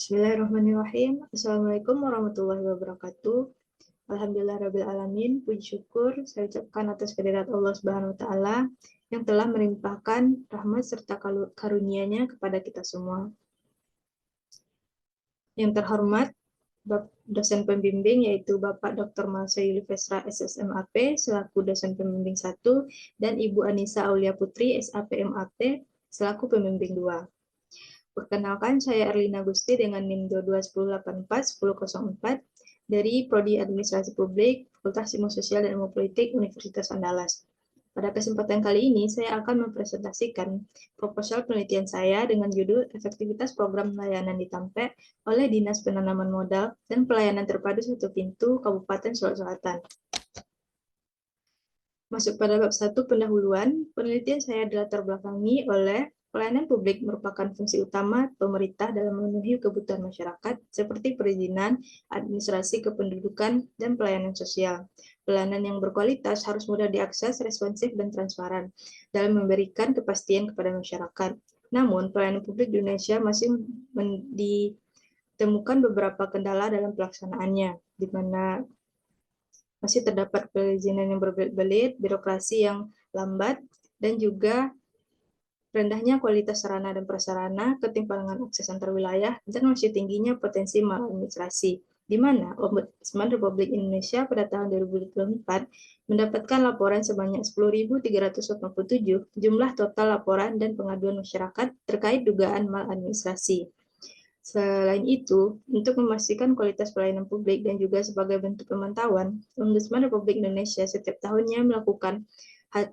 Bismillahirrahmanirrahim. Assalamualaikum warahmatullahi wabarakatuh. Alhamdulillahirabbil alamin. Puji syukur saya ucapkan atas kehadirat Allah Subhanahu wa taala yang telah melimpahkan rahmat serta karunia-Nya kepada kita semua. Yang terhormat dosen pembimbing yaitu Bapak Dr. Malsa Yulifesra SSMAP selaku dosen pembimbing 1 dan Ibu Anissa Aulia Putri SAPMAP selaku pembimbing 2. Perkenalkan, saya Erlina Gusti dengan NIM 221084 dari Prodi Administrasi Publik, Fakultas Ilmu Sosial dan Ilmu Politik, Universitas Andalas. Pada kesempatan kali ini, saya akan mempresentasikan proposal penelitian saya dengan judul Efektivitas Program Layanan di Tampe oleh Dinas Penanaman Modal dan Pelayanan Terpadu Satu Pintu Kabupaten Sulawesi Selatan. Masuk pada bab 1 pendahuluan, penelitian saya dilatar belakangi oleh pelayanan publik merupakan fungsi utama pemerintah dalam memenuhi kebutuhan masyarakat seperti perizinan, administrasi kependudukan, dan pelayanan sosial. Pelayanan yang berkualitas harus mudah diakses, responsif, dan transparan dalam memberikan kepastian kepada masyarakat. Namun, pelayanan publik di Indonesia masih ditemukan beberapa kendala dalam pelaksanaannya, di mana masih terdapat perizinan yang berbelit-belit, birokrasi yang lambat, dan juga rendahnya kualitas sarana dan prasarana, ketimpangan akses antar wilayah, dan masih tingginya potensi maladministrasi, di mana Ombudsman Republik Indonesia pada tahun 2024 mendapatkan laporan sebanyak 10.387 jumlah total laporan dan pengaduan masyarakat terkait dugaan maladministrasi. Selain itu, untuk memastikan kualitas pelayanan publik dan juga sebagai bentuk pemantauan, Ombudsman Republik Indonesia setiap tahunnya melakukan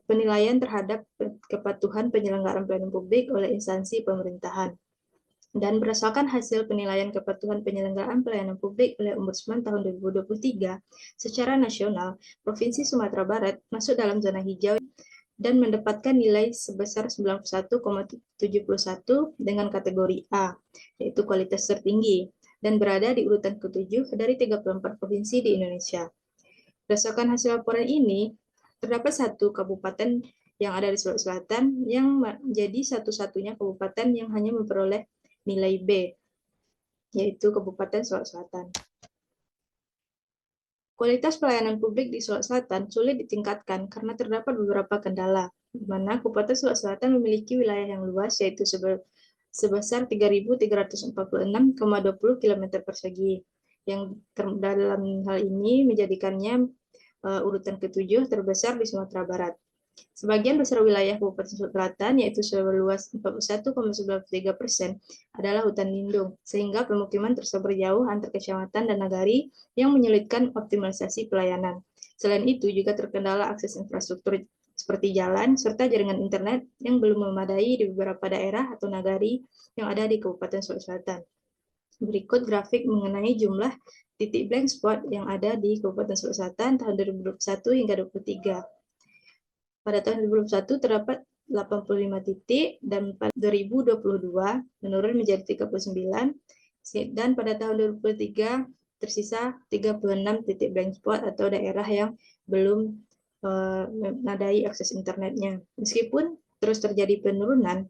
penilaian terhadap kepatuhan penyelenggaraan pelayanan publik oleh instansi pemerintahan. Dan berdasarkan hasil penilaian kepatuhan penyelenggaraan pelayanan publik oleh Ombudsman tahun 2023, secara nasional, Provinsi Sumatera Barat masuk dalam zona hijau dan mendapatkan nilai sebesar 91,71 dengan kategori A, yaitu kualitas tertinggi, dan berada di urutan ke-7 dari 34 provinsi di Indonesia. Berdasarkan hasil laporan ini, terdapat satu kabupaten yang ada di Sulawesi Selatan yang menjadi satu-satunya kabupaten yang hanya memperoleh nilai B, yaitu Kabupaten Sulawesi Selatan. Kualitas pelayanan publik di Sulawesi Selatan sulit ditingkatkan karena terdapat beberapa kendala, di mana Kabupaten Sulawesi Selatan memiliki wilayah yang luas, yaitu sebesar 3.346,20 km persegi, yang dalam hal ini menjadikannya urutan ke-7 terbesar di Sumatera Barat. Sebagian besar wilayah Kabupaten Sulawesi Selatan, yaitu seluas 41,93%, adalah hutan lindung, sehingga pemukiman tersebar jauh antar kecamatan dan nagari yang menyulitkan optimalisasi pelayanan. Selain itu, juga terkendala akses infrastruktur seperti jalan, serta jaringan internet yang belum memadai di beberapa daerah atau nagari yang ada di Kabupaten Sulawesi Selatan. Berikut grafik mengenai jumlah titik blank spot yang ada di Kabupaten Sulawesi Selatan tahun 2021 hingga 2023. Pada tahun 2021 terdapat 85 titik dan pada 2022 menurun menjadi 39 dan pada tahun 2023 tersisa 36 titik blank spot atau daerah yang belum memadai akses internetnya. Meskipun terus terjadi penurunan,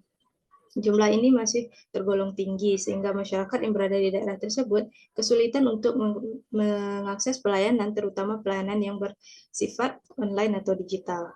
jumlah ini masih tergolong tinggi sehingga masyarakat yang berada di daerah tersebut kesulitan untuk mengakses pelayanan, terutama pelayanan yang bersifat online atau digital.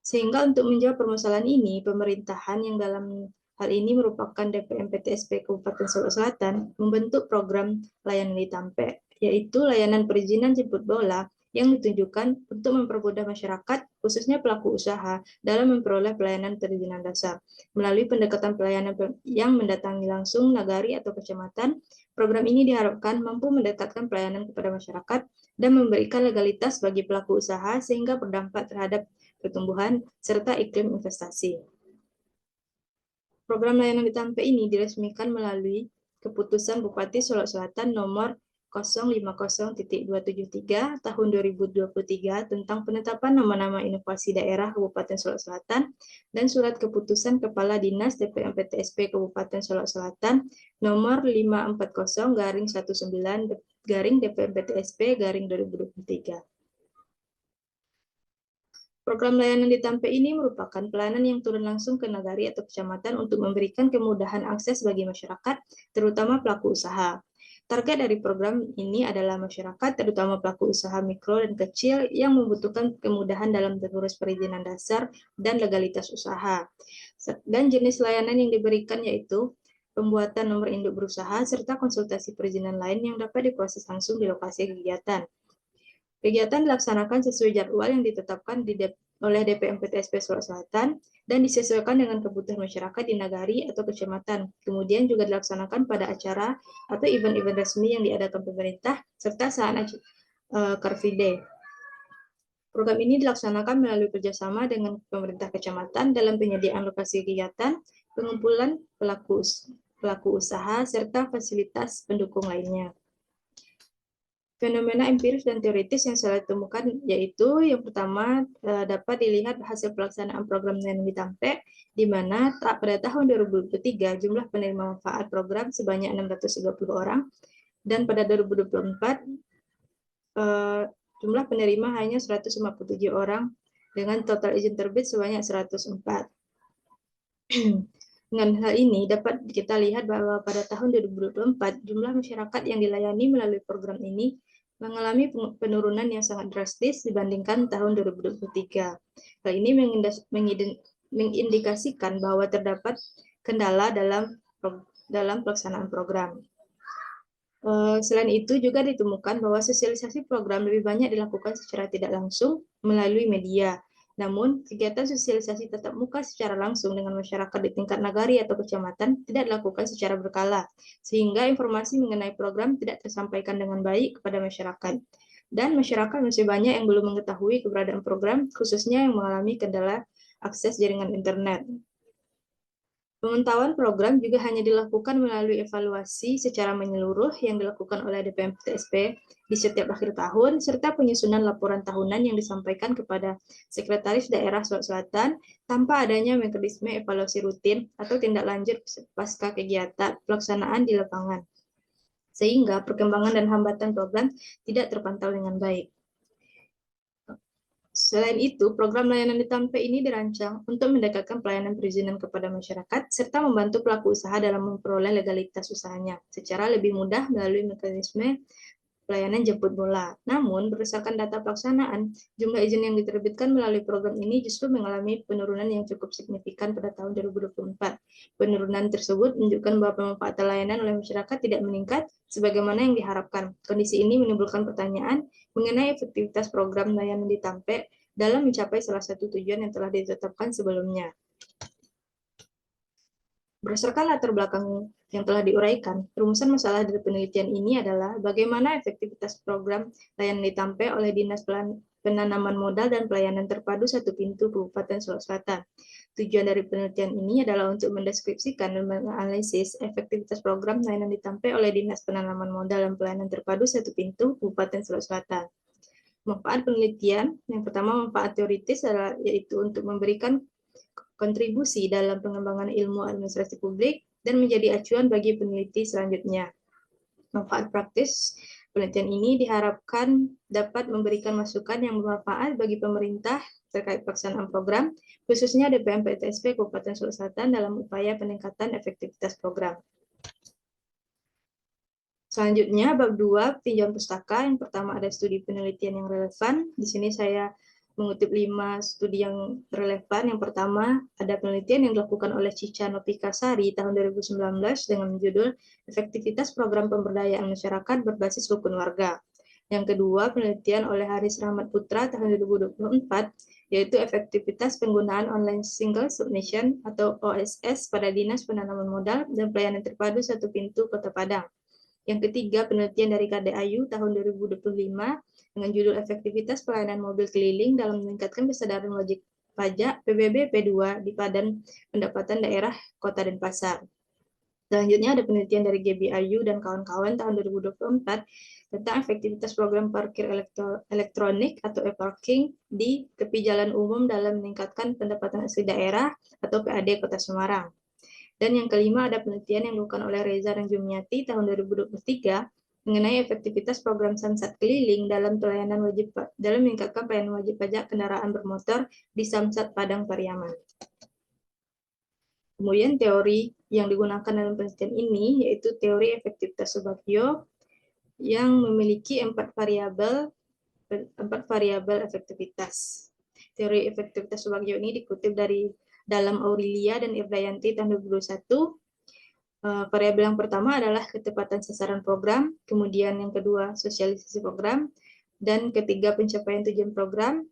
Sehingga untuk menjawab permasalahan ini, pemerintahan yang dalam hal ini merupakan DPM PTSP Kabupaten Sulawesi Selatan membentuk program layanan di Tampe, yaitu layanan perizinan jemput bola yang ditujukan untuk mempermudah masyarakat, khususnya pelaku usaha, dalam memperoleh pelayanan perizinan dasar. Melalui pendekatan pelayanan yang mendatangi langsung nagari atau kecamatan, program ini diharapkan mampu mendekatkan pelayanan kepada masyarakat dan memberikan legalitas bagi pelaku usaha sehingga berdampak terhadap pertumbuhan serta iklim investasi. Program layanan di Tampe ini diresmikan melalui keputusan Bupati Sulawesi Selatan nomor 050.273 tahun 2023 tentang penetapan nama-nama inovasi daerah Kabupaten Sulawesi Selatan dan surat keputusan Kepala Dinas DPM PTSP Kabupaten Sulawesi Selatan nomor 540-19 DPM PTSP 2023. Program layanan di Tampe ini merupakan pelayanan yang turun langsung ke nagari atau kecamatan untuk memberikan kemudahan akses bagi masyarakat, terutama pelaku usaha. Target dari program ini adalah masyarakat, terutama pelaku usaha mikro dan kecil yang membutuhkan kemudahan dalam mengurus perizinan dasar dan legalitas usaha. Dan jenis layanan yang diberikan yaitu pembuatan nomor induk berusaha, serta konsultasi perizinan lain yang dapat diproses langsung di lokasi kegiatan. Kegiatan dilaksanakan sesuai jadwal yang ditetapkan oleh DPMPTSP Sulawesi Selatan dan disesuaikan dengan kebutuhan masyarakat di nagari atau kecamatan. Kemudian juga dilaksanakan pada acara atau event-event resmi yang diadakan pemerintah serta saat Car Free Day. Program ini dilaksanakan melalui kerjasama dengan pemerintah kecamatan dalam penyediaan lokasi kegiatan, pengumpulan pelaku usaha, serta fasilitas pendukung lainnya. Fenomena empiris dan teoritis yang saya temukan yaitu yang pertama dapat dilihat hasil pelaksanaan program yang ditampe, di mana pada tahun 2023 jumlah penerima manfaat program sebanyak 630 orang dan pada 2024 jumlah penerima hanya 157 orang dengan total izin terbit sebanyak 104. Dengan hal ini dapat kita lihat bahwa pada tahun 2024 jumlah masyarakat yang dilayani melalui program ini mengalami penurunan yang sangat drastis dibandingkan tahun 2023. Hal ini mengindikasikan bahwa terdapat kendala dalam pelaksanaan program. Selain itu juga ditemukan bahwa sosialisasi program lebih banyak dilakukan secara tidak langsung melalui media. Namun, kegiatan sosialisasi tatap muka secara langsung dengan masyarakat di tingkat nagari atau kecamatan tidak dilakukan secara berkala, sehingga informasi mengenai program tidak tersampaikan dengan baik kepada masyarakat. Dan masyarakat masih banyak yang belum mengetahui keberadaan program, khususnya yang mengalami kendala akses jaringan internet. Pemantauan program juga hanya dilakukan melalui evaluasi secara menyeluruh yang dilakukan oleh DPMPTSP di setiap akhir tahun, serta penyusunan laporan tahunan yang disampaikan kepada Sekretaris Daerah Sulawesi Selatan tanpa adanya mekanisme evaluasi rutin atau tindak lanjut pasca kegiatan pelaksanaan di lapangan, sehingga perkembangan dan hambatan program tidak terpantau dengan baik. Selain itu, program layanan di Tampe ini dirancang untuk mendekatkan pelayanan perizinan kepada masyarakat, serta membantu pelaku usaha dalam memperoleh legalitas usahanya secara lebih mudah melalui mekanisme pelayanan jemput bola. Namun, berdasarkan data pelaksanaan, jumlah izin yang diterbitkan melalui program ini justru mengalami penurunan yang cukup signifikan pada tahun 2024. Penurunan tersebut menunjukkan bahwa pemanfaatan layanan oleh masyarakat tidak meningkat sebagaimana yang diharapkan. Kondisi ini menimbulkan pertanyaan mengenai efektivitas program layanan di Tampe dalam mencapai salah satu tujuan yang telah ditetapkan sebelumnya. Berdasarkan latar belakang yang telah diuraikan, rumusan masalah dari penelitian ini adalah bagaimana efektivitas program layanan di Tampe oleh Dinas Penanaman Modal dan Pelayanan Terpadu Satu Pintu Kabupaten Sulawesi Selatan. Tujuan dari penelitian ini adalah untuk mendeskripsikan dan menganalisis efektivitas program layanan di Tampe oleh Dinas Penanaman Modal dan Pelayanan Terpadu Satu Pintu Kabupaten Sulawesi Selatan. Manfaat penelitian, yang pertama manfaat teoritis adalah yaitu untuk memberikan kontribusi dalam pengembangan ilmu administrasi publik dan menjadi acuan bagi peneliti selanjutnya. Manfaat praktis penelitian ini diharapkan dapat memberikan masukan yang bermanfaat bagi pemerintah terkait pelaksanaan program, khususnya DPMPTSP Kabupaten Sulawesi Selatan dalam upaya peningkatan efektivitas program. Selanjutnya, bab 2, tinjauan pustaka. Yang pertama ada studi penelitian yang relevan. Di sini saya mengutip 5 studi yang relevan. Yang pertama, ada penelitian yang dilakukan oleh Cica Nopikasari tahun 2019 dengan judul Efektivitas Program Pemberdayaan Masyarakat Berbasis Rukun Warga. Yang kedua, penelitian oleh Haris Rahmat Putra tahun 2024, yaitu efektivitas penggunaan online single submission atau OSS pada Dinas Penanaman Modal dan Pelayanan Terpadu Satu Pintu Kota Padang. Yang ketiga, penelitian dari KDAYU tahun 2025 dengan judul Efektivitas Pelayanan Mobil Keliling dalam meningkatkan kesadaran wajib pajak PBB P2 di Padan Pendapatan Daerah Kota Denpasar. Selanjutnya ada penelitian dari GBIU dan kawan-kawan tahun 2024 tentang efektivitas program parkir elektronik atau e-parking di tepi jalan umum dalam meningkatkan pendapatan asli daerah atau PAD Kota Semarang. Dan yang kelima ada penelitian yang dilakukan oleh Reza dan Jumiati tahun 2023 mengenai efektivitas program Samsat keliling dalam meningkatkan pelayanan wajib pajak kendaraan bermotor di Samsat Padang Pariaman. Kemudian teori yang digunakan dalam penelitian ini yaitu teori efektivitas Subagio yang memiliki 4 variabel efektivitas. Teori efektivitas Subagio ini dikutip dalam Aurelia dan Irdayanti tahun 2021. Variabel yang pertama adalah ketepatan sasaran program, kemudian yang kedua sosialisasi program, dan ketiga pencapaian tujuan program,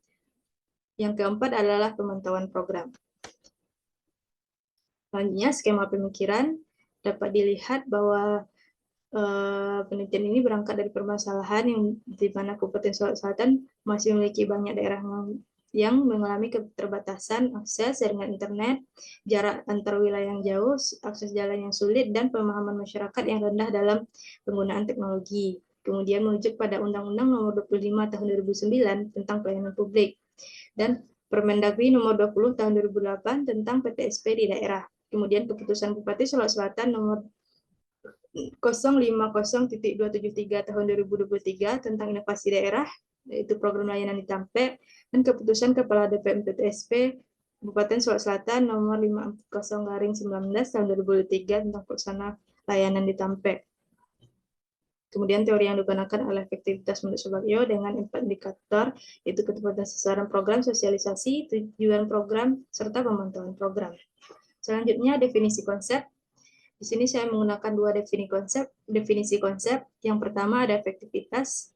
yang keempat adalah pemantauan program. Selanjutnya, skema pemikiran dapat dilihat bahwa penelitian ini berangkat dari permasalahan yang di mana Kabupaten Sulawesi Selatan masih memiliki banyak daerah yang mengalami keterbatasan akses jaringan internet, jarak antar wilayah yang jauh, akses jalan yang sulit, dan pemahaman masyarakat yang rendah dalam penggunaan teknologi. Kemudian merujuk pada Undang-Undang Nomor 25 Tahun 2009 tentang Pelayanan Publik dan Permendagri Nomor 20 Tahun 2008 tentang PTSP di daerah. Kemudian Keputusan Bupati Sulawesi Selatan Nomor 050.273 Tahun 2023 tentang inovasi daerah, yaitu program layanan di Tampe, dan Keputusan Kepala DPM PTSP Kabupaten Sulawesi Selatan Nomor 540/19 Tahun 2023 tentang pelaksana layanan di Tampe. Kemudian teori yang digunakan adalah efektivitas menurut Subagio dengan 4 indikator, yaitu ketepatan sasaran program, sosialisasi, tujuan program, serta pemantauan program. Selanjutnya, definisi konsep. Di sini saya menggunakan dua definisi konsep. Yang pertama ada efektivitas.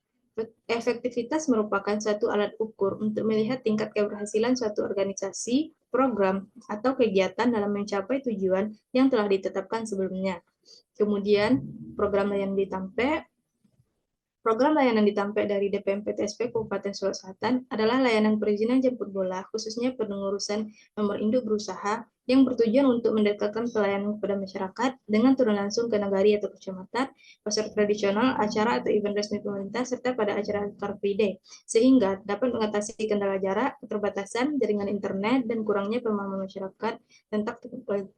Efektivitas merupakan suatu alat ukur untuk melihat tingkat keberhasilan suatu organisasi, program, atau kegiatan dalam mencapai tujuan yang telah ditetapkan sebelumnya. Kemudian, program layanan di Tampe. Program layanan di Tampe dari DPM PTSP Kabupaten Sulawesi Selatan adalah layanan perizinan jemput bola, khususnya pengurusan nomor induk berusaha yang bertujuan untuk mendekatkan pelayanan kepada masyarakat dengan turun langsung ke nagari atau kecamatan, pasar tradisional, acara atau event resmi pemerintah, serta pada acara Car Free Day, sehingga dapat mengatasi kendala jarak, keterbatasan jaringan internet, dan kurangnya pemahaman masyarakat tentang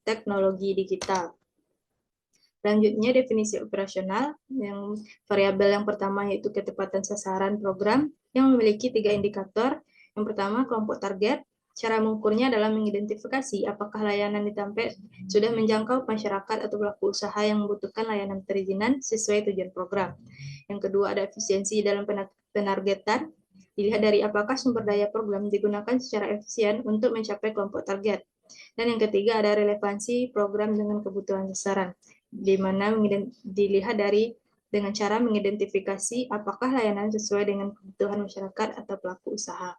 teknologi digital. Selanjutnya, definisi operasional. Variabel yang pertama yaitu ketepatan sasaran program yang memiliki 3 indikator. Yang pertama, kelompok target. Cara mengukurnya adalah mengidentifikasi apakah layanan di Tampe sudah menjangkau masyarakat atau pelaku usaha yang membutuhkan layanan perizinan sesuai tujuan program. Yang kedua, ada efisiensi dalam penargetan. Dilihat dari apakah sumber daya program digunakan secara efisien untuk mencapai kelompok target. Dan yang ketiga, ada relevansi program dengan kebutuhan sasaran, di mana dilihat dengan cara mengidentifikasi apakah layanan sesuai dengan kebutuhan masyarakat atau pelaku usaha.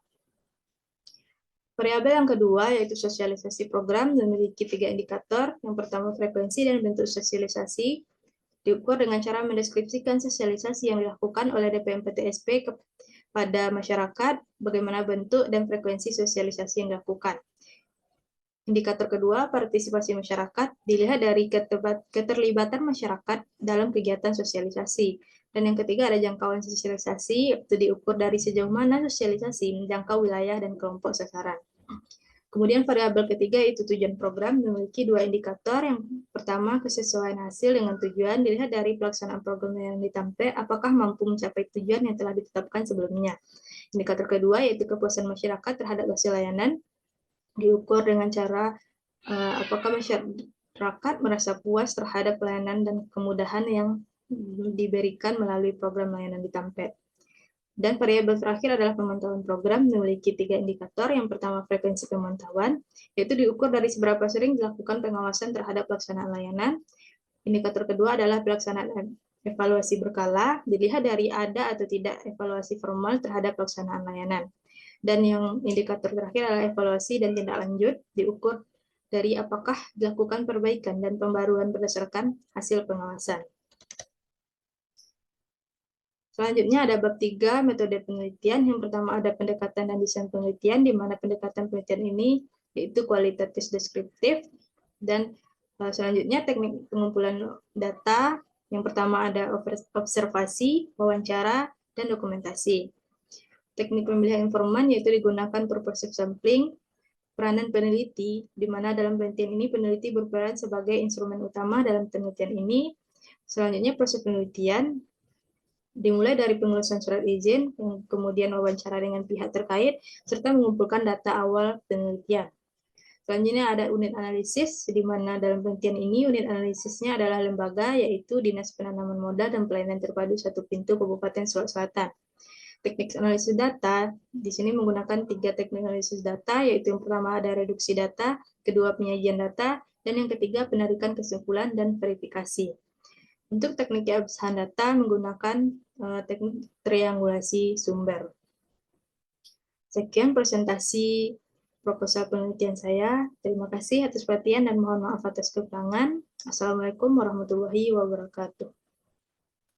Variabel yang kedua yaitu sosialisasi program memiliki 3 indikator. Yang pertama, frekuensi dan bentuk sosialisasi diukur dengan cara mendeskripsikan sosialisasi yang dilakukan oleh DPM PTSP kepada masyarakat, bagaimana bentuk dan frekuensi sosialisasi yang dilakukan. Indikator kedua, partisipasi masyarakat, dilihat dari keterlibatan masyarakat dalam kegiatan sosialisasi. Dan yang ketiga ada jangkauan sosialisasi, yaitu diukur dari sejauh mana sosialisasi menjangkau wilayah dan kelompok sasaran. Kemudian variabel ketiga yaitu tujuan program memiliki 2 indikator. Yang pertama, kesesuaian hasil dengan tujuan, dilihat dari pelaksanaan program yang ditampe, apakah mampu mencapai tujuan yang telah ditetapkan sebelumnya. Indikator kedua yaitu kepuasan masyarakat terhadap hasil layanan, diukur dengan cara apakah masyarakat merasa puas terhadap pelayanan dan kemudahan yang diberikan melalui program layanan di Tampe. Dan variabel terakhir adalah pemantauan program memiliki 3 indikator. Yang pertama, frekuensi pemantauan, yaitu diukur dari seberapa sering dilakukan pengawasan terhadap pelaksanaan layanan. Indikator kedua adalah pelaksanaan evaluasi berkala, dilihat dari ada atau tidak evaluasi formal terhadap pelaksanaan layanan. Dan yang indikator terakhir adalah evaluasi dan tindak lanjut, diukur dari apakah dilakukan perbaikan dan pembaruan berdasarkan hasil pengawasan. Selanjutnya ada bab 3, metode penelitian. Yang pertama ada pendekatan dan desain penelitian, di mana pendekatan penelitian ini yaitu kualitatif deskriptif. Dan selanjutnya teknik pengumpulan data. Yang pertama ada observasi, wawancara, dan dokumentasi. Teknik pemilihan informan yaitu digunakan purposive sampling. Peranan peneliti, di mana dalam penelitian ini peneliti berperan sebagai instrumen utama dalam penelitian ini. Selanjutnya proses penelitian, Dimulai dari pengeluaran surat izin, kemudian wawancara dengan pihak terkait, serta mengumpulkan data awal penelitian. Selanjutnya ada unit analisis, di mana dalam penelitian ini unit analisisnya adalah lembaga, yaitu Dinas Penanaman Modal dan Pelayanan Terpadu Satu Pintu Kabupaten Sulawesi Selatan. Teknik analisis data, di sini menggunakan 3 teknik analisis data, yaitu yang pertama ada reduksi data, kedua penyajian data, dan yang ketiga penarikan kesimpulan dan verifikasi. Untuk teknik keabsahan data menggunakan teknik triangulasi sumber. Sekian presentasi proposal penelitian saya. Terima kasih atas perhatian dan mohon maaf atas kekurangan. Assalamualaikum warahmatullahi wabarakatuh.